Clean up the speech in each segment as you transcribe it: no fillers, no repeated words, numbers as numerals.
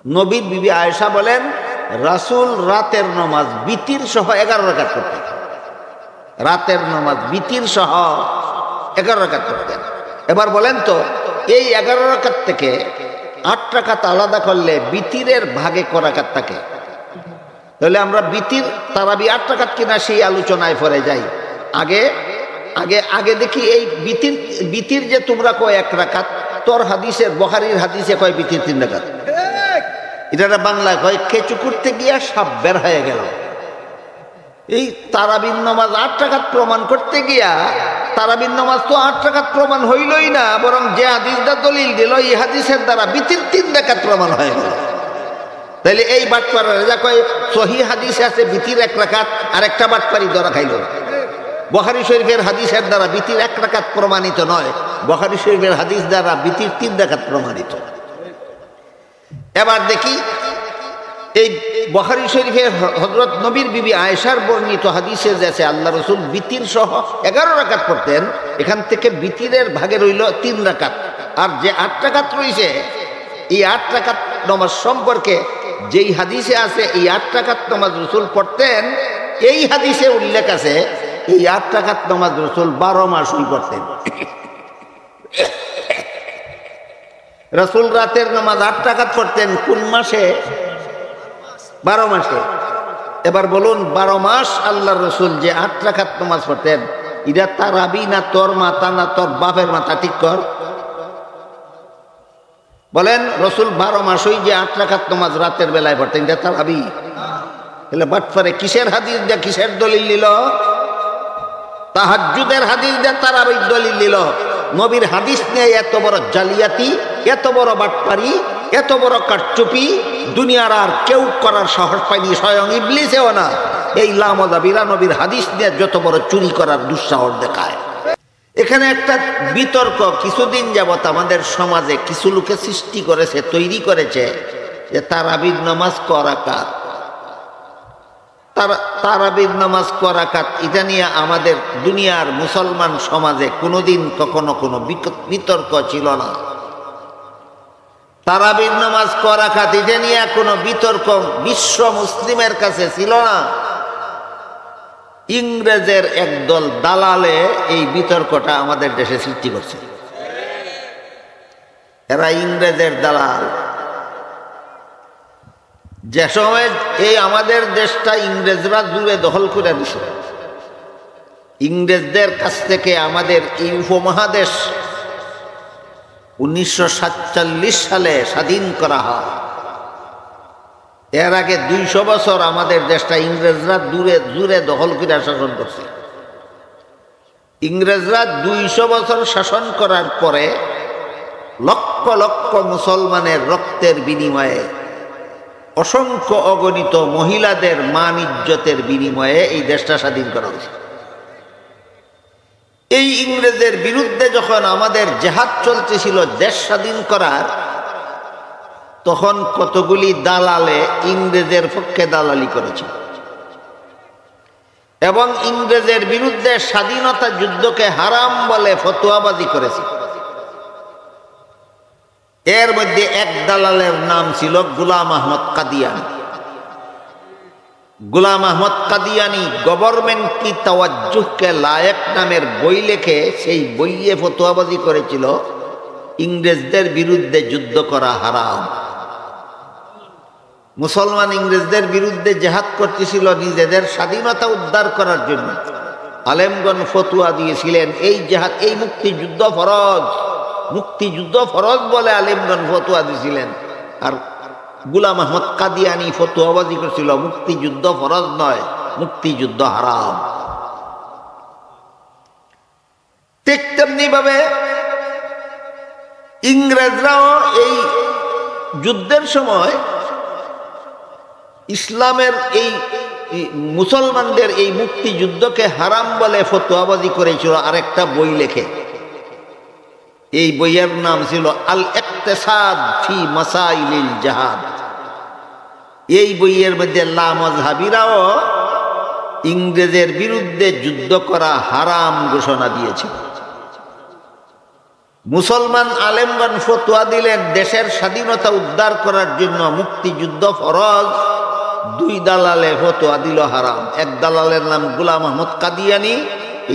নবীর বিবি আয়েশা বলেন রাসূল রাতের নামাজ বিতির সহ 11 রাকাত করতেন। রাতের নামাজ বিতির সহ 11 রাকাত করতেন। এবার বলেন তো এই 11 রাকাত থেকে 8 রাকাত আলাদা করলে বিতিরের ভাগে ক রাকাত থাকে? তাহলে আমরা বিতির তারাবি 8 রাকাত কিনা সেই আলোচনায় পরে যাই। আগে আগে আগে দেখি এই বিতির যে তোমরা কয় 1 রাকাত, তোর হাদিসের বুখারীর হাদিসে কয় বিতির 3 রাকাত। এটা বাংলায় কয় কেঁচু করতে গিয়া সাপ বের হয়ে গেল। এই তারাবির নামাজ 8 রাকাত প্রমাণ করতে গিয়া তারাবির নামাজ তো 8 রাকাত প্রমাণ হইলই না, বরং যে হাদিসটা দলিল দিল এই হাদিসের দ্বারা বিতির 3 রাকাত প্রমাণ হয়ে গেল। তাইলে এই বাটপাড়া যা কয় সহিহ হাদিসে আছে বিতির 1 রাকাত, আর একটা বাটপাড়ি ধরা খাইল। বুখারী শরীফের হাদিসের দ্বারা বিতির 1 রাকাত প্রমাণিত নয়, বুখারী শরীফের হাদিস দ্বারা বিতির 3 রাকাত প্রমাণিত। এবার দেখি এই বুখারী শরীফের হযরত নবীর বিবি আয়েশার বর্ণিত হাদিসে যে আছে আল্লাহ রাসূল বিতির সহ 11 রাকাত পড়তেন, এখান থেকে বিতিরের ভাগে রইল 3 রাকাত। আর যে 8 রাকাত রইছে এই 8 রাকাত নামাজ সম্পর্কে যেই হাদিসে আছে এই 8 রাকাত নামাজ রাসূল পড়তেন, এই হাদিসে উল্লেখ আছে এই 8 রাকাত নামাজ রাসূল 12 মাসই পড়তেন। রাসূল রাতের নামাজ 8 রাকাত পড়তেন কোন মাসে? 12 মাসে। এবার বলুন 12 মাস আল্লাহর রাসূল যে 8 রাকাত নামাজ পড়তেন, এটা তারাবি না তোর মাথা না তোর বাপের মাথা? ঠিক কর। বলেন রাসূল 12 মাসই যে 8 রাকাত নামাজ রাতের বেলায় পড়তেন, এটা তারাবি? তাহলে বাটপারে কিসের হাদিস দিয়ে কিসের দলিল দিল? তাহাজ্জুদের হাদিস দিয়ে তারাবির দলিল দিল। নবীর হাদিস নিয়ে এত বড় জালিয়াতি, এত বড় বাটপারি, এত বড় কারচুপি দুনিয়ার আর কেউ করার সাহস পায়নি, স্বয়ং ইবলিসেও না। এই লামজাবিরা নবীর হাদিস নিয়ে যত বড় চুরি করার দুঃসাহস দেখায়। এখানে একটা বিতর্ক কিছুদিন যাবত আমাদের সমাজে কিছু লোকে সৃষ্টি করেছে, তৈরি করেছে যে তারাবির নামাজ ক রাকাত, তারাবির নামাজ ক রাকাত। এটা নিয়ে আমাদের দুনিয়ার মুসলমান সমাজে কোনোদিন কখনো কোনো বিতর্ক ছিল না। তারাবির নামাজ ক রাকাত এটা নিয়ে কোনো বিতর্ক বিশ্ব মুসলিমের কাছে ছিল না। ইংরেজের একদল দালালে এই বিতর্কটা আমাদের দেশে সৃষ্টি করছে। এরা ইংরেজের দালাল। যে সময় এই আমাদের দেশটা ইংরেজরা জুড়ে দখল করে দিছে, ইংরেজদের কাছ থেকে আমাদের এই উপমহাদেশ 1947 সালে স্বাধীন করা হয়। এর আগে 200 বছর আমাদের দেশটা ইংরেজরা জুড়ে দখল করে শাসন করছে। ইংরেজরা 200 বছর শাসন করার পরে লক্ষ লক্ষ মুসলমানের রক্তের বিনিময়ে, অসংখ্য অগণিত মহিলাদের মান ইজ্জতের বিনিময়ে এই দেশটা স্বাধীন করা হয়েছে। এই ইংরেজের বিরুদ্ধে যখন আমাদের জেহাদ চলতেছিল দেশ স্বাধীন করার, তখন কতগুলি দালালে ইংরেজের পক্ষে দালালি করেছে এবং ইংরেজের বিরুদ্ধে স্বাধীনতা যুদ্ধকে হারাম বলে ফতোয়াবাজি করেছে। এর মধ্যে এক দালালের নাম ছিল গোলাম আহমদ কাদিয়ানি। গোলাম আহমদ কাদিয়ানি গভর্নমেন্ট কি তাওয়াজ্জুহ কে লায়েক নামের বই লেখে সেই বইয়ে ফতোয়াবাজি করেছিল ইংরেজদের বিরুদ্ধে যুদ্ধ করা হারাম। মুসলমান ইংরেজদের বিরুদ্ধে জেহাদ করতেছিল নিজেদের স্বাধীনতা উদ্ধার করার জন্য। আলেমগণ ফতোয়া দিয়েছিলেন এই জেহাদ, এই মুক্তিযুদ্ধ ফরজ, মুক্তিযুদ্ধ ফরজ বলে আলেমগণ ফতোয়া দিয়েছিলেন। আর গোলাম আহমদ কাদিয়ানি ফতোয়াবাজি করেছিল মুক্তিযুদ্ধ ফরজ নয়, মুক্তিযুদ্ধ হারাম। ঠিক তেমনি ভাবে ইংরেজরাও এই যুদ্ধের সময় ইসলামের এই মুসলমানদের এই মুক্তিযুদ্ধকে হারাম বলে ফতোয়াবাজি করেছিল আরেকটা বই লেখে। এই বইয়ের নাম ছিল আল ইকতিসাদ ফি মাসাইলিল জিহাদ। এই বইয়ের মধ্যে লামাযহাবীরাও ইংরেজের বিরুদ্ধে যুদ্ধ করা হারাম ঘোষণা দিয়েছে। মুসলমান আলেমগণ ফতোয়া দিলেন দেশের স্বাধীনতা উদ্ধার করার জন্য মুক্তিযুদ্ধ ফরজ। দুই দালালে ফতোয়া দিল হারাম। এক দালালের নাম গোলাম আহমদ কাদিয়ানি,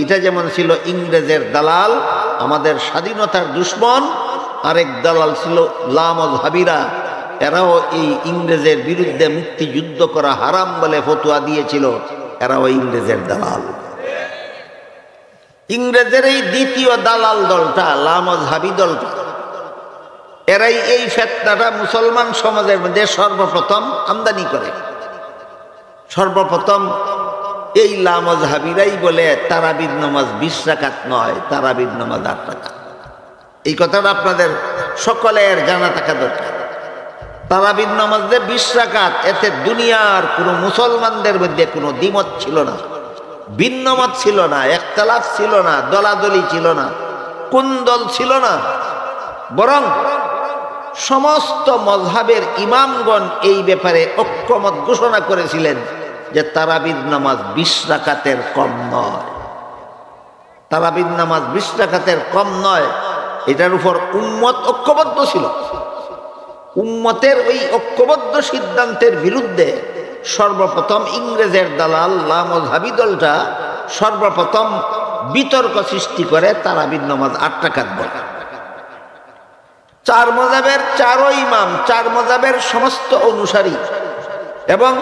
এটা যেমন ছিল ইংরেজের দালাল, আমাদের স্বাধীনতার দুশ্মন। আরেক দালাল ছিল লামাযহাবীরা, এরাও এই ইংরেজের বিরুদ্ধে মুক্তিযুদ্ধ করা হারাম বলে ফতোয়া দিয়েছিল, এরাও ইংরেজের দালাল। ইংরেজের এই দ্বিতীয় দালাল দলটা, লামাযহাবী দলটা, এরাই এই ফিতনাটা মুসলমান সমাজের মধ্যে সর্বপ্রথম আমদানি করে। সর্বপ্রথম এই লামাযহাবীরাই বলে তারাবির নামাজ 20 রাকাত নয়, তারাবির নামাজ 8 রাকাত। এই কথাটা আপনাদের সকলের জানা থাকা দরকার। তারাবির নামাজ যে 20 রাকাত, এতে দুনিয়ার কোনো মুসলমানদের মধ্যে কোনো দ্বিমত ছিল না, ভিন্নমত ছিল না, ইখতিলাফ ছিল না, দলাদলি ছিল না, কুন্দল ছিল না। বরং সমস্ত মযহাবের ইমামগণ এই ব্যাপারে ঐক্যমত ঘোষণা করেছিলেন যে তারাবির নামাজ 20 রাকাতের কম নয়। তারাবির নামাজ 20 রাকাতের কম নয়, এটার উপর উম্মত ঐক্যবদ্ধ ছিল। উম্মতের ওই ঐক্যবদ্ধ সিদ্ধান্তের বিরুদ্ধে সর্বপ্রথম ইংরেজের দালাল লামাযহাবী দলটা সর্বপ্রথম বিতর্ক সৃষ্টি করে তারাবির নামাজ 8 রাকাত বলে। 4 মযহাবের 4 ইমাম, 4 মযহাবের সমস্ত অনুসারী এবং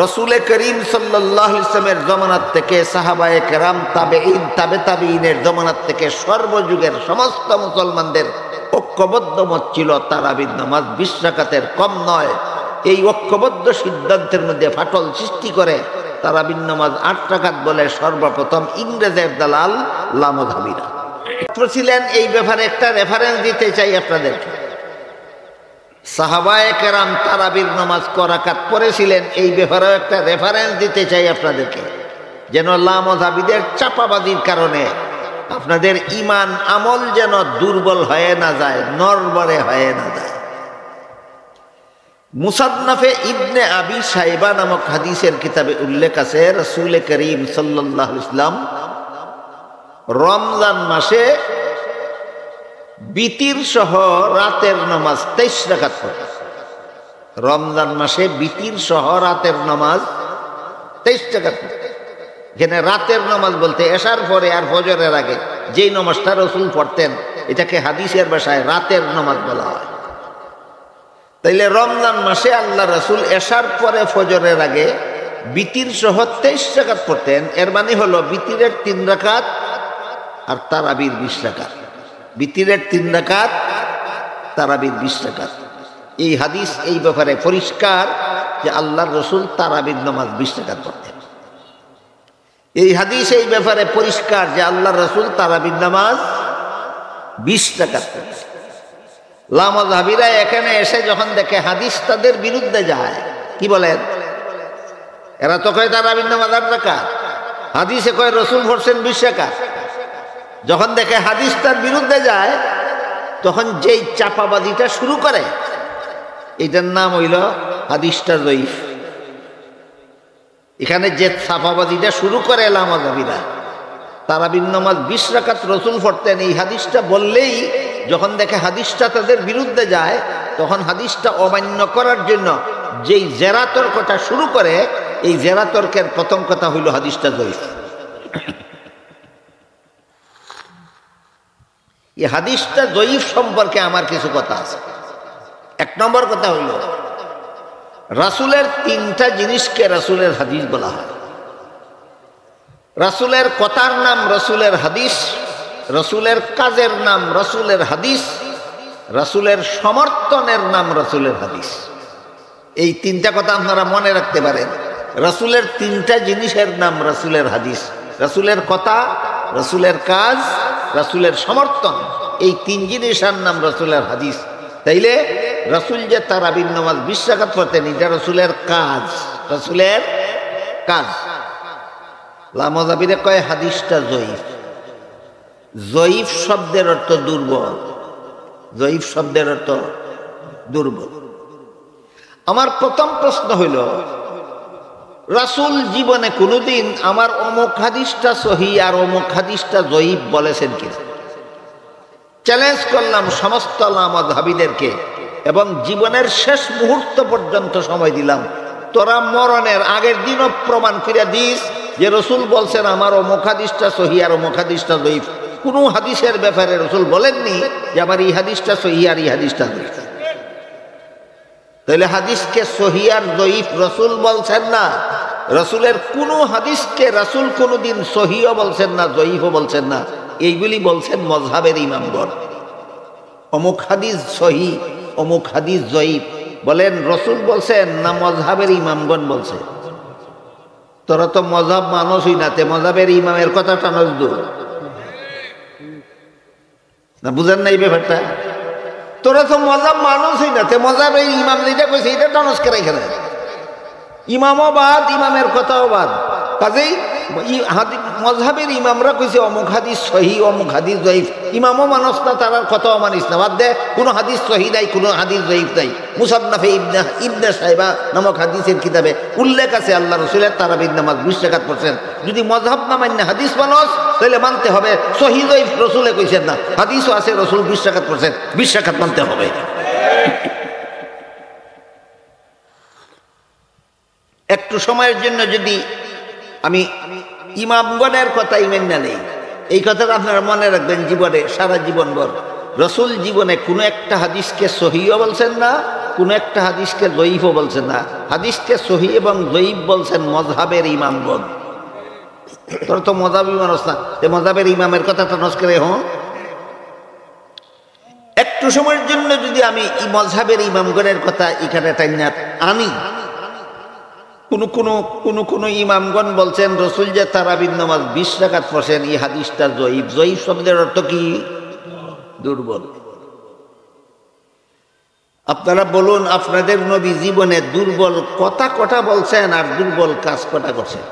রাসূল করিম সাল্লাল্লাহু আলাইহি ওয়াসাল্লামের জমানাত থেকে সাহাবায়ে কেরাম, তাবেঈন, তাবেঈনের জমানাত থেকে সর্বযুগের সমস্ত মুসলমানদের ঐক্যবদ্ধ মত ছিল তারাবির নামাজ 20 রাকাতের কম নয়। এই ঐক্যবদ্ধ সিদ্ধান্তের মধ্যে ফাটল সৃষ্টি করে তারাবির নামাজ 8 রাকাত বলে সর্বপ্রথম ইংরেজের দালাল লামাযহাবীরা ছিলেন। এই ব্যাপারে একটা রেফারেন্স দিতে চাই আপনাদেরকে। সাহাবায়ে কেরাম তারাবির নামাজ ক রাকাত পড়েছিলেন, এই ব্যাপারেও একটা রেফারেন্স দিতে চাই আপনাদেরকে, যেন লামাযহাবীদের চাপাবাজির কারণে আপনাদের ঈমান আমল যেন দুর্বল হয়ে না যায়, নড়বড়ে হয়ে না যায়। মুসান্নাফে ইবনে আবি শাইবা নামক হাদিসের কিতাবে উল্লেখ আছে রাসূল করিম সাল্লাল্লাহু আলাইহি ওয়াসাল্লাম রমজান মাসে বিতির সহ রাতের নামাজ 23 রাকাত পড়তেন। রমজান মাসে বিতির সহ রাতের নামাজ 23 রাকাত পড়তেন। এখানে রাতের নামাজ বলতে এশার পরে আর ফজরের আগে যেই নামাজটা রাসূল পড়তেন, এটাকে হাদিসের ভাষায় রাতের নামাজ বলা হয়। তাইলে রমজান মাসে আল্লাহ রাসূল এশার পরে ফজরের আগে বিতির সহ 23 রাকাত পড়তেন। এর মানে হলো বিতিরের 3 রাকাত আর তারাবির 20 রাকাত। বিতিরের 3 রাকাত, তারাবির 20 রাকাত। এই হাদিস এই ব্যাপারে পরিষ্কার যে আল্লাহর রাসূল তারাবির নামাজ 20 রাকাত পড়তেন। এই হাদিস এই ব্যাপারে পরিষ্কার যে আল্লাহর রাসূল তারাবির নামাজ 20 রাকাত পড়তেন। লামাযহাবীরা এখানে এসে যখন দেখে হাদিস তাদের বিরুদ্ধে যায়, কি বলেন? এরা তো কয় তারাবির নামাজ 8 রাকাত, হাদিসে কয় রাসূল পড়ছেন 20 রাকাত। যখন দেখে হাদিস তার বিরুদ্ধে যায়, তখন যেই চাপাবাজিটা শুরু করে, এটার নাম হইল হাদিসটা জয়ীফ। এখানে যে চাপাবাজিটা শুরু করে লামাযহাবীরা, তারাবির নামাজ 20 রাকাত রাসূল পড়তেন, এই হাদিসটা বললেই যখন দেখে হাদিসটা তাদের বিরুদ্ধে যায়, তখন হাদিসটা অমান্য করার জন্য যেই জেরা তর্কটা শুরু করে, এই জেরা তর্কের প্রথম কথা হইল হাদিসটা জয়ীফ। এই হাদিসটা জয়ীফ সম্পর্কে আমার কিছু কথা আছে। 1 নম্বর কথা হইল, রাসূলের 3টা জিনিসকে রাসূলের হাদিস বলা হয়। রাসূলের কথার নাম রাসূলের হাদিস, রাসূলের কাজের নাম রাসূলের হাদিস, রাসূলের সমর্থনের নাম রাসূলের হাদিস। এই 3টা কথা আপনারা মনে রাখতে পারেন। রাসূলের 3টা জিনিসের নাম রাসূলের হাদিস, রাসূলের কথা, রাসূলের কাজ, রাসূলের সমর্থন। এই 3 জিনিসের নাম রাসূলের হাদিস। তাইলে রাসূল যে তারাবির নামাজ 20 রাকাত পড়তেন, এটা রাসূলের কাজ, রাসূলের কাজ। লামাযহাবীরা কয় হাদিসটা জয়ীফ। জয়ীফ শব্দের অর্থ দুর্বল। জয়ীফ শব্দের অর্থ দুর্বল। আমার প্রথম প্রশ্ন হইল, রাসূল জীবনে কোনোদিন আমার অমুক হাদিসটা সহিহ আর অমুক হাদিসটা জয়ীফ বলেছেন কিনা? চ্যালেঞ্জ করলাম সমস্ত মাযহাবীদেরকে এবং জীবনের শেষ মুহূর্ত পর্যন্ত সময় দিলাম, তোরা মরণের আগের দিনও প্রমাণ করে দিস যে রসুল বলছেন আমার অমুক হাদিসটা সহিহ আর অমুক হাদিসটা যঈফ। কোনো হাদিসের ব্যাপারে রসুল বলেননি যে আমার এই হাদিসটা সহিহ আর এই হাদিসটা যঈফ। তাহলে হাদিসকে সহিহ আর যঈফ রসুল বলছেন না। রসুলের কোনো হাদিসকে রসুল কোনোদিন সহিহও বলছেন না, যঈফও বলছেন না। এইগুলি বলছেন মযহাবের ইমামগণ। অমুক হাদিস সহিহ, অমুক হাদিস যঈফ বলেন রসুল বলছেন না মযহাবের ইমামগণ বলছে? তোরা তো মযহাব মানুষই না, তে মযহাবের ইমামের কথা টানস দূর না, বুঝেন না এই ব্যাপারটা? তোরা তো মযহাব মানুষই না, তে মযহাবের ইমাম যেটা কইছে এটা টানস করে এখানে। ইমামও বাদ, ইমামের কথাও বাদ। কাজেই মযহাবের ইমামরা কইছে অমুক হাদিস সহিহ অমুক হাদিস যঈফ, ইমামও মানুষ না, তার কথাও মানিস না। বাদ দে, কোনো হাদিস সহিহ নাই, কোনো হাদিস যঈফ নাই। মুসান্নাফে ইবনে সাইবা নামক হাদিসের কিতাবে উল্লেখ আছে আল্লাহ রসুলের তারাবির নামাজ 20 রাকাত পড়ছেন। যদি মযহাব না মান্য হাদিস মানুষ, তাহলে মানতে হবে সহিহ যঈফ রসুলে কইছেন না, হাদিসও আছে রসুল 20 রাকাত পড়ছেন, 20 রাকাত মানতে হবে। একটু সময়ের জন্য যদি আমি ইমামগণের কথা মেনে নেই, এই কথাটা আপনারা মনে রাখবেন জীবনে, সারা জীবনভর। রসুল জীবনে কোনো একটা হাদিসকে সহিহও বলছেন না, কোনো একটা হাদিসকে যঈফও বলছেন না। হাদিসকে সহিহ এবং যঈফ বলছেন মযহাবের ইমামগণ। তোর তো মযহাবই মানুষ না, মযহাবের ইমামের কথাটা নস্কর হন। একটু সময়ের জন্য যদি আমি মযহাবের ইমামগণের কথা এখানে টাইনা আনি, কোন ইমামগণ বলছেন রসুল যে তারাবির নামাজ 20 রাকাত পড়ছেন, এই হাদিসটা যঈফ। যঈফ শব্দের অর্থ কি? দুর্বল। আপনারা বলুন, আপনাদের নবী জীবনে দুর্বল কথা কটা বলছেন আর দুর্বল কাজ কটা করছেন?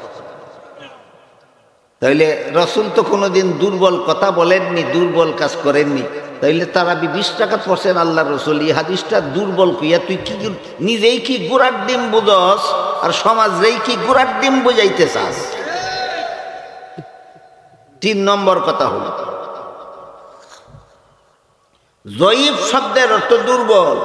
তাইলে রসুল তো কোনোদিন দুর্বল কথা বলেননি, দুর্বল কাজ করেননি। তাইলে তারাবি 20 রাকাত পড়ছেন আল্লাহ রসুল, এই হাদিসটা দুর্বল কইয়া তুই কি নিজেই কি গোড়ার ডিম বুঝস আর সমাজেই কি গোড়ার ডিম বুঝাইতে চাস? 3 নম্বর কথা হল যঈফ শব্দের অর্থ দুর্বল।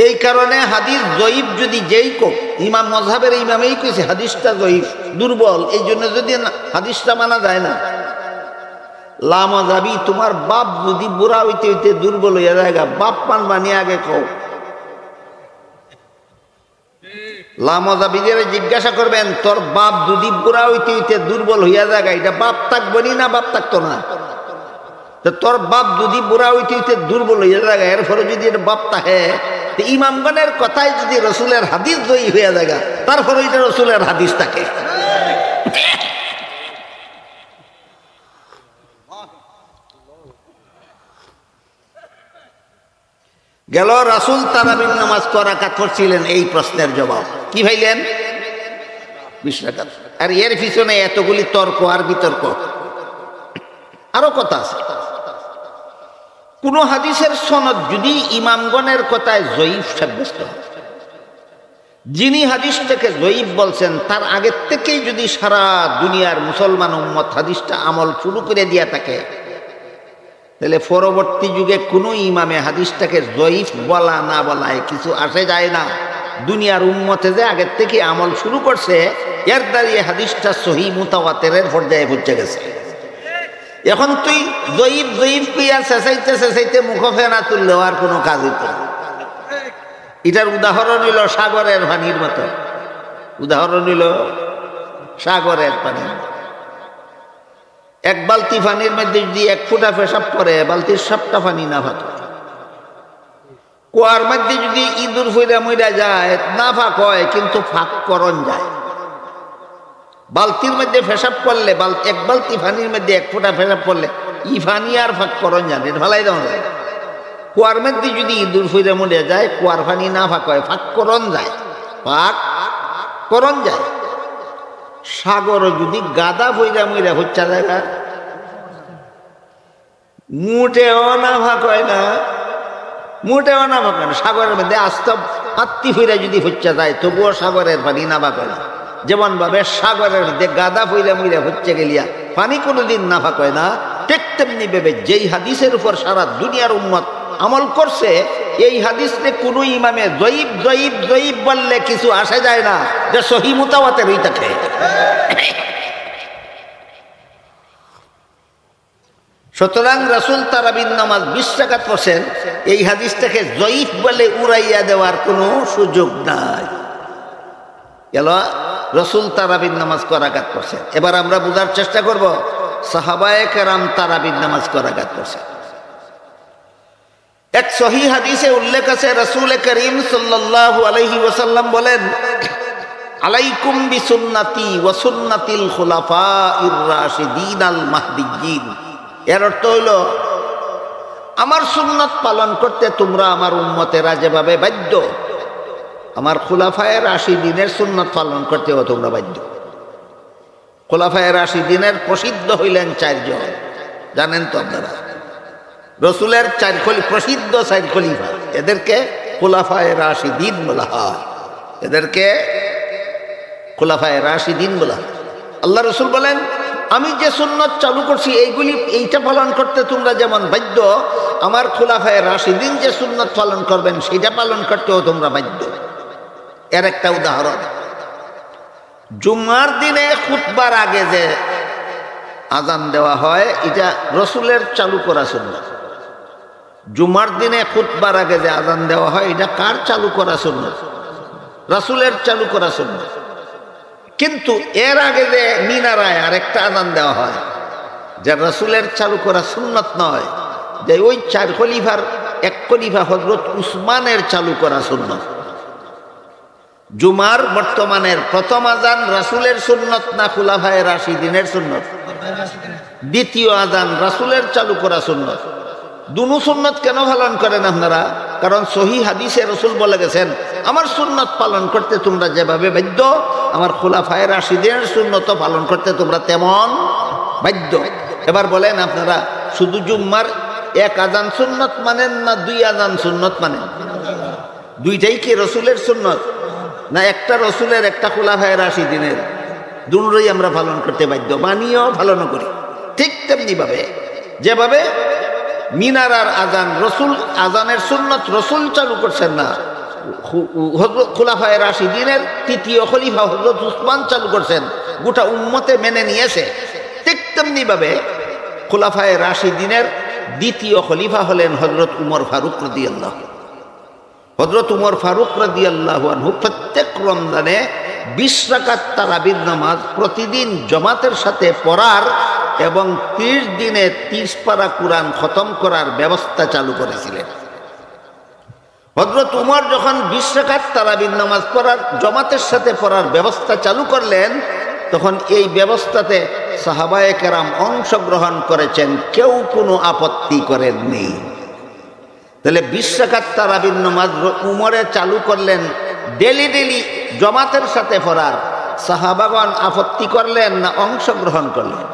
এই কারণে হাদিস যঈফ যদি যেই কোক, ইমাম মযহাবের ইমামেই কইছে হাদিসটা যঈফ, দুর্বল, এই জন্য যদি হাদিসটা মানা যায় না। লা মযহাবি, তোমার বাপ যদি বুড়া হইতে হইতে দুর্বল হইয়া যায়, বাপ মান মানিয়ে আগে কও। লা মযহাবিদের জিজ্ঞাসা করবেন, তোর বাপ যদি বুড়া হইতে হইতে দুর্বল হইয়া যায়, এটা বাপ থাকবো না বাপ থাকতো না? তোর বাপ যদি বুড়া হইতে হইতে দুর্বল হইয়া যায়, এরপরে যদি এটা বাপ থাকে, ইমামগণের কথায় যদি রসুলের হাদিস জয়ী হইয়া যায়, তারপরে এটা রসুলের হাদিস থাকে। গেল রাসূল তারাবির নামাজ কয় রাকাত পড়ছিলেন, এই প্রশ্নের জবাব কি ভাইলেন? 20 রাকাত। আর এর পিছনে এতগুলি তর্ক আর বিতর্ক, আরো কথা আছে। কোন হাদিসের সনদ যদি ইমামগণের কথায় যঈফ সাব্যস্ত হয়, যিনি হাদিসটাকে যঈফ বলছেন তার আগের থেকেই যদি সারা দুনিয়ার মুসলমান উম্মত হাদিসটা আমল শুরু করে দিয়া থাকে, তাহলে পরবর্তী যুগে কোনো ইমামে হাদিসটাকে যঈফ বলা না বলায় কিছু আসে যায় না। দুনিয়ার উম্মতে যে আগের থেকে আমল শুরু করছে, এর দাঁড়িয়ে হাদিসটা সহিহ মুতাওয়াতিরের পর্যায়ে পৌঁছে গেছে। এখন তুই যঈফ যঈফ কইয়া চেঁচাইতে চেঁচাইতে মুখ ফেনা তুললেও আর কোনো কাজ হইত না। এটার উদাহরণ হইল সাগরের পানির মতো। উদাহরণ হইল সাগরের পানি। এক বালতি পানির মধ্যে যদি 1 ফুটা পেশাব করে, বালতির সবটা পানি না ফাঁক। কুয়ার মধ্যে যদি ইঁদুর ফুইরা মইরা যায়, না ফাঁক হয় কিন্তু ফাঁক করণ যায়। বালতির মধ্যে পেশাব করলে, এক বালতি পানির মধ্যে 1 ফুটা পেশাব করলে ই পানি আর ফাঁক করণ যায়, এটা ভালাই দেওয়া যায়। কুয়ার মধ্যে যদি ইঁদুর ফুইরা মরে যায়, কুয়ার পানি না ফাঁক হয়, ফাঁক করণ যায়, ফাঁক করণ যায়। সাগর যদি গাদা ফুইরা মইরা হচ্ছে জায়গা, মুটেও না ফাঁক হয় না, মুটেও না ফাঁক হয় না। সাগরের মধ্যে আস্ত পাত্তি ফুইরা যদি হচ্ছে যায়, তবুও সাগরের পানি না ফাঁক হয় না। যেমন ভাবে সাগরের মধ্যে গাদা ফুইরা মুইরা হচ্ছে গেলিয়া পানি কোনোদিন না ফাঁক হয় না, ঠিক তেমনি ভাবে যেই হাদিসের উপর সারা দুনিয়ার উম্মত আমল করছে, এই হাদিসে কোনো ইমামে জয়ীব জয়ীব জয়ীব বললে কিছু আসে যায় না, যে সহি মুতাওয়াতের হই থাকে। সুতরাং রাসূল তারাবির নামাজ 20 রাকাত পড়ছেন, এই হাদিসটাকে জয়ীফ বলে উড়াইয়া দেওয়ার কোনো সুযোগ নাই। গেল রাসূল তারাবির নামাজ কয় রাকাত পড়ছেন। এবার আমরা বোঝার চেষ্টা করব সাহাবায়ে কেরাম তারাবির নামাজ কয় রাকাত পড়ছেন। এক সহিহ হাদিসে উল্লেখ আছে, রাসূল করিম সাল্লাল্লাহু আলাইহি ওয়াসাল্লাম বলেন, আলাইকুম বিসুন্নতি ওয়া সুন্নাতিল খুলাফাইর রাশিদিন আল মাহদিয়্যিন। এর অর্থ হইল, আমার সুন্নত পালন করতে তোমরা আমার উম্মতেরা যেভাবে বাধ্য, আমার খুলাফায়ে রাশিদিনের সুন্নত পালন করতেও তোমরা বাধ্য। খুলাফায়ে রাশিদিনের প্রসিদ্ধ হইলেন 4 জন, জানেন তো আপনারা। রসুলের 4 প্রসিদ্ধ 4 খলিফা, এদেরকে খুলাফায়ে রাশিদিন বলা হয়, এদেরকে খুলাফায়ে রাশিদিন বলা হয়। আল্লাহ রসুল বলেন, আমি যে সুন্নত চালু করছি এইটা পালন করতে তোমরা যেমন বাধ্য, আমার খুলাফায়ে রাশিদিন যে সুন্নত পালন করবেন সেটা পালন করতেও তোমরা বাধ্য। এর একটা উদাহরণ, জুমার দিনে খুতবার আগে যে আজান দেওয়া হয়, এটা রসুলের চালু করা সুন্নত। জুমার দিনে খুতবার আগে যে আজান দেওয়া হয়, এটা কার চালু করা সুন্নত? রাসূলের চালু করা সুন্নত। কিন্তু এর আগে যে মিনারায় আরেকটা আজান দেওয়া হয়, যা রাসূলের চালু করা সুন্নত নয়, যে ওই 4 খলিফার এক খলিফা হযরত উসমানের চালু করা সুন্নত। জুমার বর্তমানের প্রথম আজান রাসূলের সুন্নত না খুলাফায়ে রাশিদিনের সুন্নত? দ্বিতীয় আজান রাসূলের চালু করা সুন্নত। দুনো সুন্নত কেন পালন করেন আপনারা? কারণ সহিহ হাদিসে রাসূল বলে গেছেন, আমার সুন্নত পালন করতে তোমরা যেভাবে বাধ্য, আমার খুলাফায়ে রাশিদিনের সুন্নত পালন করতে তোমরা তেমন বাধ্য। এবার বলেন আপনারা, শুধু জুম্মার 1 আজান সুন্নত মানেন না 2 আজান সুন্নত মানেন? দুইটাই কি রসুলের সুন্নত, না একটা রসুলের একটা খুলাফায়ে রাশিদিনের? দুটোই আমরা পালন করতে বাধ্য, মানিও পালন করি। ঠিক তেমনি ভাবে যেভাবে মিনারার আজান রসুল, আজানের সুন্নত রসুল চালু করছেন না, খুলাফায়ে রাশিদিনের 3য় খলিফা হযরত উসমান চালু করছেন, গোটা উম্মতে মেনে নিয়েছে। ঠিক তেমনি ভাবে খুলাফায়ে রাশিদিনের 2য় খলিফা হলেন হযরত উমর ফারুক রাদিয়াল্লাহু। হযরত উমর ফারুক রাদিয়াল্লাহু আনহু প্রত্যেক রমজানে 20 রাকাত তারাবির নামাজ প্রতিদিন জামাতের সাথে পড়ার এবং 30 দিনে 30 পারা কুরআন খতম করার ব্যবস্থা চালু করেছিলেন। হযরত উমর যখন 20 রাকাত তারাবির নামাজ পড়ার জামাতের সাথে পড়ার ব্যবস্থা চালু করলেন, তখন এই ব্যবস্থাতে সাহাবায়ে কেরাম অংশগ্রহণ করেছেন, কেউ কোনো আপত্তি করেননি। তাহলে 20 রাকাত তারাবির নামাজ উমরে চালু করলেন ডেলি ডেলি জামাতের সাথে পড়ার, সাহাবাগণ আপত্তি করলেন না অংশগ্রহণ করলেন?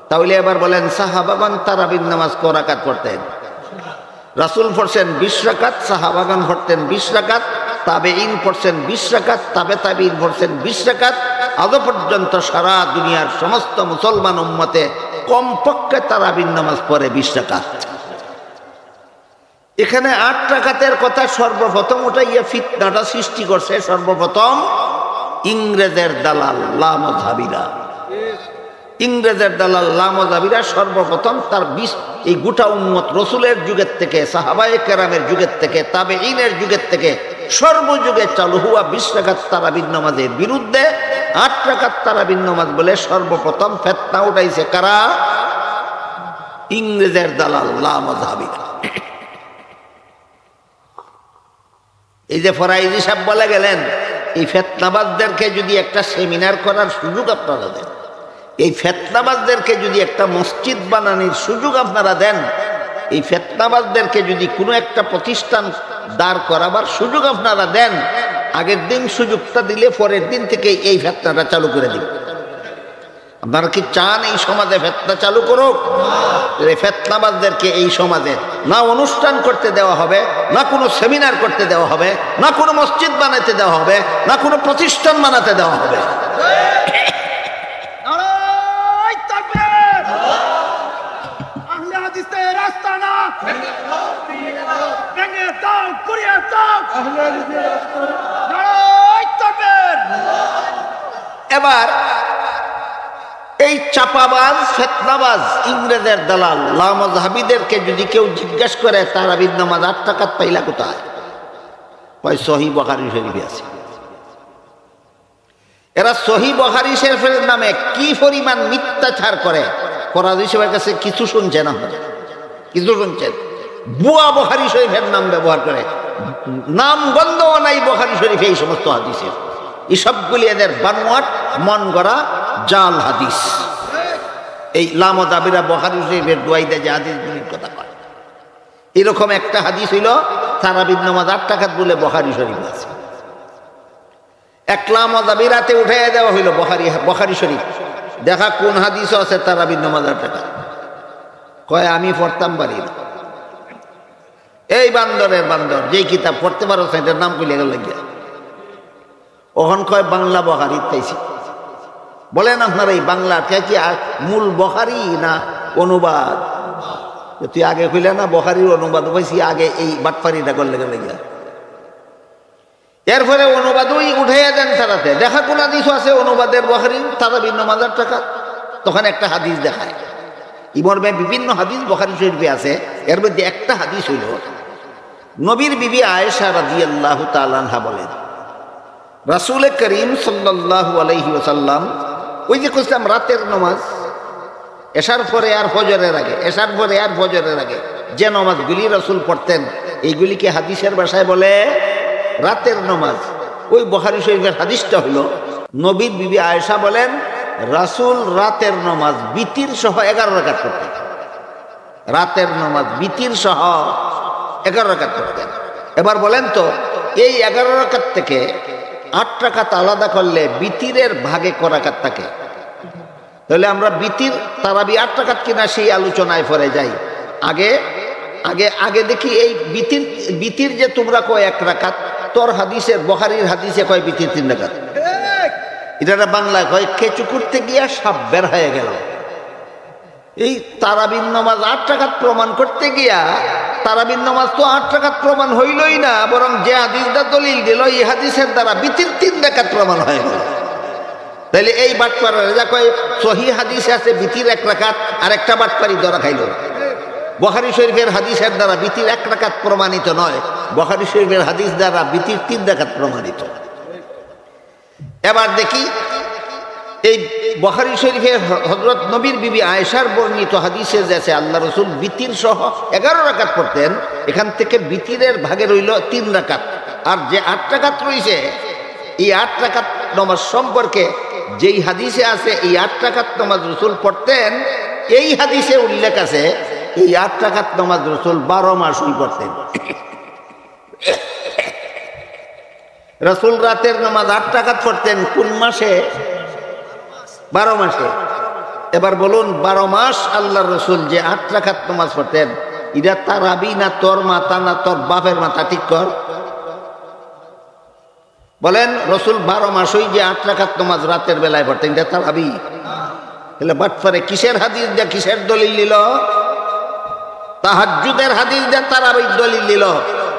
তাহলে এবার বলেন, সাহাবাগণ তারাবির নামাজ কয় রাকাত পড়তেন? রাসূল পড়ছেন 20 রাকাত, সাহাবাগণ পড়তেন 20 রাকাত, তাবেঈন পড়ছেন 20 রাকাত, তাবেঈন পড়ছেন 20 রাকাত। আজ পর্যন্ত সারা দুনিয়ার সমস্ত মুসলমান উম্মতে কমপক্ষে তারাবির নামাজ পড়ে 20 রাকাত। এখানে 8 রাকাতের কথা সর্বপ্রথম উঠাইয়া ফিতনাটা সৃষ্টি করছে সর্বপ্রথম ইংরেজের দালাল লামাযহাবিরা। ইংরেজের দালাল লামাযহাবিরা সর্বপ্রথম তার এই গোটা উম্মত রসুলের যুগের থেকে, সাহাবায়ে কেরামের যুগের থেকে, তাবেঈনের যুগের থেকে সর্বযুগে চালু হওয়া 20 রাকাত তারাবির নামাজের বিরুদ্ধে 8 রাকাত তারাবির নামাজ বলে সর্বপ্রথম ফিতনা উঠাইছে কারা? ইংরেজের দালাল লামাযহাবিরা। এই যে ফরাইজি সাহেব বলে গেলেন, এই ফিতনাবাজদেরকে যদি একটা সেমিনার করার সুযোগ আপনারা দেন, এই ফিতনাবাজদেরকে যদি একটা মসজিদ বানানোর সুযোগ আপনারা দেন, এই ফিতনাবাজদেরকে যদি কোনো একটা প্রতিষ্ঠান দাঁড় করাবার সুযোগ আপনারা দেন, আগের দিন সুযোগটা দিলে পরের দিন থেকে এই ফিতনাটা চালু করে দিন। আপনারা কি চান এই সমাজে ফিতনা চালু করুক? এই ফিতনাবাজদেরকে এই সমাজে না অনুষ্ঠান করতে দেওয়া হবে, না কোনো সেমিনার করতে দেওয়া হবে, না কোনো মসজিদ বানাতে দেওয়া হবে, না কোনো প্রতিষ্ঠান বানাতে দেওয়া হবে। এবার এই চাপাবাজ ফিতনাবাজ ইংরেজের দালাল লামাযহাবীদেরকে যদি কেউ জিজ্ঞেস করে তারাবির নামাজ 8 রাকাত পাইলা কোথায়, কয় সহিহ বুখারী শরীফে আছে। এরা সহিহ বুখারী শরীফের নামে কি পরিমাণ মিথ্যাচার করে, ফরাজি সাহেবের কাছে কিছু শুনছেন আপনারা, কিছু শুনছেন? বুয়া বুখারী শরীফের নাম ব্যবহার করে, নাম গন্ধও নাই বুখারী শরীফে এই সমস্ত হাদিসের। এই সবগুলি এদের বানোয়াট মন গড়া জাল হাদিস। এই লামাযহাবীরা বুখারী শরীফের দোয়াই দেয় যে হাদিসগুলির কথা কয়। এরকম একটা হাদিস হইল তারাবির নামাজ 8 রাকাত বলে বুখারী শরীফে আছে। এক লামাযহাবী রাতে উঠাইয়া দেওয়া হইল বুখারী শরীফ, দেখা কোন হাদিস আছে তারাবির নামাজ 8 রাকাত। কয় আমি পড়তাম পারি না। এই বান্দরের বান্দর, যেই কিতাব পড়তে পারো সেটার নাম কইলে গেল লাগিয়া। ওখান কয় বাংলা বুখারী পাইছি। বলেন আপনার এই বাংলা কি মূল বুখারী না অনুবাদ? তুই আগে কইলে না বুখারীর অনুবাদ পাইছি, আগে এই বাটপারিটা করলে গেল লাগিয়া। এরপরে অনুবাদই উঠাইয়া দেন তারাতে, দেখা কোন হাদিস আছে অনুবাদের বুখারী তারাবির নামাজ 8 রাকাত। তখন একটা হাদিস দেখায়, ইমর্মে বিভিন্ন হাদিস বুখারী শরীফে আছে। এর মধ্যে একটা হাদিস হইল নবীর বিবি আয়েশা রাদিয়াল্লাহু তাআলা আনহা বলেন, রাসূল করিম সাল্লাল্লাহু আলাইহি ওয়াসাল্লাম ওই যে কইলাম রাতের নামাজ এশার পরে আর ফজরের আগে, এশার পরে আর ফজরের আগে যে নামাজগুলি রাসূল পড়তেন এইগুলিকে হাদিসের ভাষায় বলে রাতের নামাজ। ওই বুখারী শরীফের হাদিসটা হলো নবীর বিবি আয়েশা বলেন রাসূল রাতের নামাজ বিতির সহ 11 রাকাত পড়তেন। রাতের নামাজ বিতির সহ 11 রাকাত পড়তেন। এবার বলেন তো এই 11 রাকাত থেকে 8 রাকাত আলাদা করলে বিতিরের ভাগে ক রাকাত থাকে? তাহলে আমরা বিতির তারাবি 8 রাকাত কিনা সেই আলোচনায় পরে যাই। আগে আগে আগে দেখি এই বিতির যে তোমরা কয় 1 রাকাত, তোর হাদিসের বুখারীর হাদিসে কয় বিতির 3 রাকাত। এটা বাংলায় কয় কেঁচু করতে গিয়া সাপ বের হয়ে গেল। এই তারাবির নামাজ 8 রাকাত প্রমাণ করতে গিয়া তারাবির নামাজ তো 8 রাকাত প্রমাণ হইলই না, বরং যে হাদিসটা দলিল দিল এই হাদিসের দ্বারা বিতির 3 রাকাত প্রমাণ হয়ে গেল। তাইলে এই বাটপাড়া যা কয় সহিহ হাদিসে আছে বিতির 1 রাকাত, আর একটা বাটপাড়ি ধরা খাইল। বুখারী শরীফের হাদিসের দ্বারা বিতির 1 রাকাত প্রমাণিত নয়, বুখারী শরীফের হাদিস দ্বারা বিতির 3 রাকাত প্রমাণিত। এবার দেখি এই বুখারী শরীফে হযরত নবীর বিবি আয়েশার বর্ণিত হাদিসে যে আল্লাহ রাসূল বিতির সহ 11 রাকাত পড়তেন, এখান থেকে বিতিরের ভাগে রইল 3 রাকাত। আর যে 8 রাকাত রইছে এই 8 রাকাত নামাজ সম্পর্কে যেই হাদিসে আছে এই 8 রাকাত নামাজ রাসূল পড়তেন, এই হাদিসে উল্লেখ আছে এই 8 রাকাত নামাজ রাসূল 12 মাসই পড়তেন। রাসূল রাতের নামাজ 8 রাকাত পড়তেন কোন মাসে? 12 মাসে। এবার বলুন 12 মাস আল্লাহর রাসূল যে 8 রাকাত নামাজ পড়তেন, এটা তারাবি না তোর মাথা না তোর বাপের মাথা? ঠিক কর বলেন। রাসূল 12 মাসই যে 8 রাকাত নামাজ রাতের বেলায় পড়তেন, এটা তারাবি? তাহলে বাটপারে কিসের হাদিস দিয়ে কিসের দলিল দিল? তাহাজ্জুদের হাদিস দিয়ে তারাবির দলিল দিল।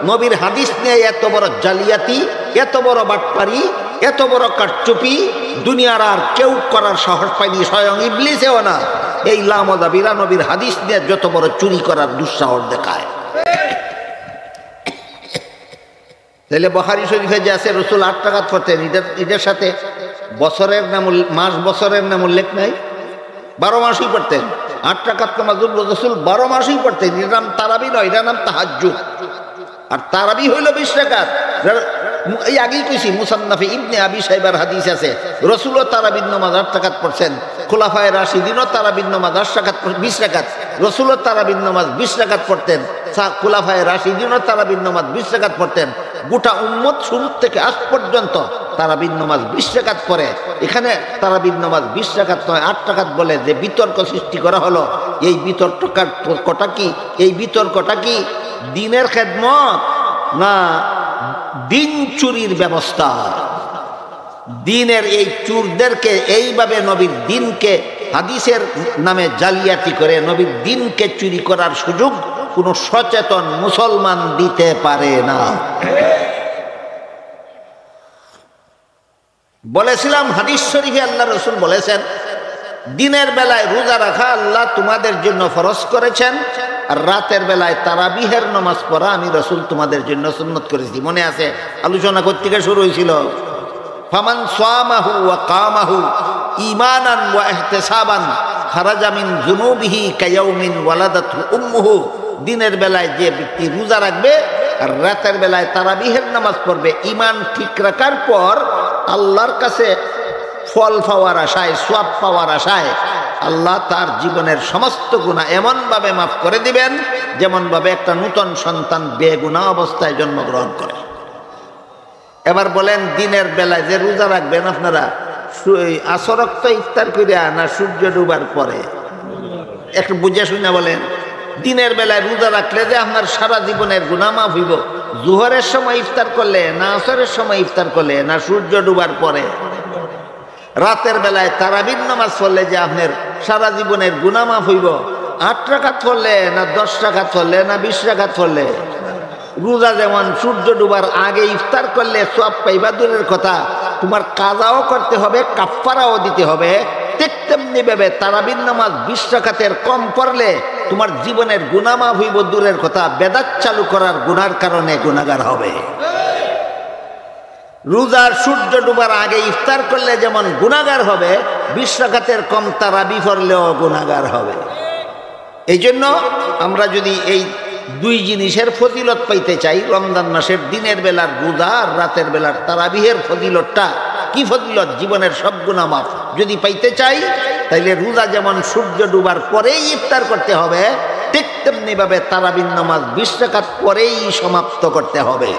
নবীর হাদিস নিয়ে এত বড় জালিয়াতি, এত বড় বাটপারি, এত বড় কারচুপি দুনিয়ার আর কেউ করার সাহস পায়নি, স্বয়ং ইবলিসেও না। এই লামাযহাবীরা নবীর হাদিস নিয়ে যত বড় চুরি করার দুঃসাহস দেখায়। তাহলে বুখারী শরীফে যে আছে রাসূল 8 রাকাত পড়তেন, এটার সাথে বছরের নাম মাস বছরের নাম উল্লেখ নাই। 12 মাসই পড়তেন 8 রাকাত নামাজ রাসূল 12 মাসই পড়তেন। এর নাম তারাবি নয়, এটার নাম তাহাজ্জুদ। আর তারাবি হইল 20 রাকাত। এই আগেই কইছি মুসান্নাফে ইবনে আবি শাইবার হাদিস আছে রাসূলও তারাবির নামাজ 8 রাকাত পড়ছেন। খুলাফায়ে রাশিদিনও তারাবির নামাজ 8 রাকাত 20 রাকাত। রাসূলও তারাবির নামাজ 20 রাকাত পড়তেন। খুলাফায়ে রাশিদিনও তারাবির নামাজ 20 রাকাত পড়তেন। গোটা উম্মত শুরু থেকে আজ পর্যন্ত তারাবির নামাজ 20 রাকাত পড়ে। এখানে তারাবির নামাজ 20 রাকাত নয় 8 রাকাত বলে যে বিতর্ক সৃষ্টি করা হলো, এই বিতর্কটা কি? এই বিতর্কটা কি দিনের খেদমত না দিন চুরির ব্যবস্থা? দিনের এই চুরদেরকে এইভাবে নবীর দিনকে হাদিসের নামে জালিয়াতি করে নবীর দিনকে চুরি করার সুযোগ কোনো সচেতন মুসলমান দিতে পারে না। বলেছিলাম হাদিস শরীফে আল্লাহ রসুল বলেছেন, দিনের বেলায় রোজা রাখা আল্লাহ তোমাদের জন্য ফরজ করেছেন, আর রাতের বেলায় তারাবিহের নামাজ পড়া আমি রসুল তোমাদের জন্য সুন্নত করেছি। মনে আছে আলোচনা করতে শুরু হয়েছিল, ফামান সামাহু ওয়া কামাহু ঈমানান ওয়া ইহতিসাবান খারাজা মিন যুনুবিহি কায়াউমিন ওয়ালাদাতহু উম্মুহু। দিনের বেলায় যে ব্যক্তি রোজা রাখবে আর রাতের বেলায় তারাবিহের নামাজ পড়বে, ঈমান ঠিক রাখার পর আল্লাহর কাছে ফল পাওয়ার আশায়, সওয়াব পাওয়ার আশায় আল্লাহ তার জীবনের সমস্ত গুনাহ এমনভাবে মাফ করে দিবেন যেমনভাবে একটা নূতন সন্তান বেগুনাহ অবস্থায় জন্মগ্রহণ করে। এবার বলেন, দিনের বেলায় যে রোজা রাখবেন আপনারা আসর ওয়াক্ত ইফতার করিয়া না সূর্য ডুবার পরে? একটু বুঝে শুনে বলেন। দিনের বেলায় রোজা রাখলে যে আপনার সারা জীবনের গুনাহ মাফ হইব, জোহরের সময় ইফতার করলে না আসরের সময় ইফতার করলে না সূর্য ডুবার পরে? রাতের বেলায় তারাবির নামাজ পড়লে যে আপনার সারা জীবনের গুনাহ মাফ হইব, 8 রাকাত পড়লে না 10 রাকাত পড়লে না 20 রাকাত পড়লে? রোজা যেমন সূর্য ডুবার আগে ইফতার করলে সওয়াব পাইবা দূরের কথা, তোমার কাজাও করতে হবে, কাফফারাও দিতে হবে। ঠিক তেমনি ভাবে তারাবির নামাজ 20 রাকাতের কম পড়লে তোমার জীবনের গুনাহ মাফ হইব দূরের কথা, বেদাত চালু করার গুনার কারণে গুনাহগার হবে। রোজার সূর্য ডুবার আগে ইফতার করলে যেমন গুনাহগার হবে, 20 রাকাতের কম তারাবি পড়লেও গুনাহগার হবে। এই জন্য আমরা যদি এই দুই জিনিসের ফজিলত পাইতে চাই, রমজান মাসের দিনের বেলার রোজা আর রাতের বেলার তারাবিহের ফজিলতটা কি ফজিলত, জীবনের সব গুনাহ মাফ যদি পাইতে চাই, তাইলে রোজা যেমন সূর্য ডুবার পরেই ইফতার করতে হবে, ঠিক তেমনি ভাবে তারাবির নামাজ 20 রাকাত পরেই সমাপ্ত করতে হবে।